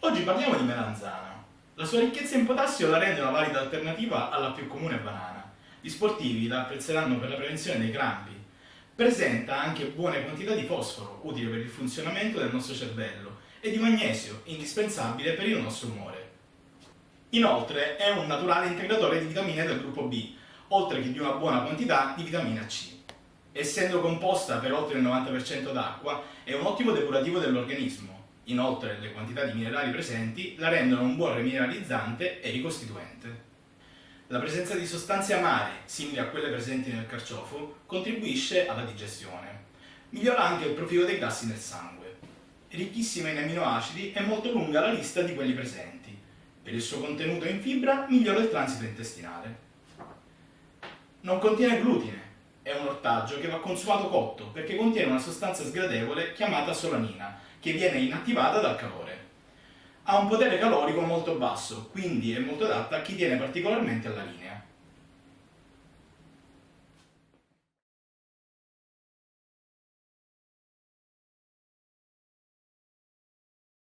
Oggi parliamo di melanzana. La sua ricchezza in potassio la rende una valida alternativa alla più comune banana. Gli sportivi la apprezzeranno per la prevenzione dei crampi. Presenta anche buone quantità di fosforo, utile per il funzionamento del nostro cervello, e di magnesio, indispensabile per il nostro umore. Inoltre è un naturale integratore di vitamine del gruppo B, oltre che di una buona quantità di vitamina C. Essendo composta per oltre il 90% d'acqua, è un ottimo depurativo dell'organismo. Inoltre, le quantità di minerali presenti la rendono un buon remineralizzante e ricostituente. La presenza di sostanze amare, simili a quelle presenti nel carciofo, contribuisce alla digestione. Migliora anche il profilo dei grassi nel sangue. Ricchissima in aminoacidi, è molto lunga la lista di quelli presenti. Per il suo contenuto in fibra migliora il transito intestinale. Non contiene glutine. È un ortaggio che va consumato cotto perché contiene una sostanza sgradevole chiamata solanina, che viene inattivata dal calore. Ha un potere calorico molto basso, quindi è molto adatta a chi tiene particolarmente alla linea.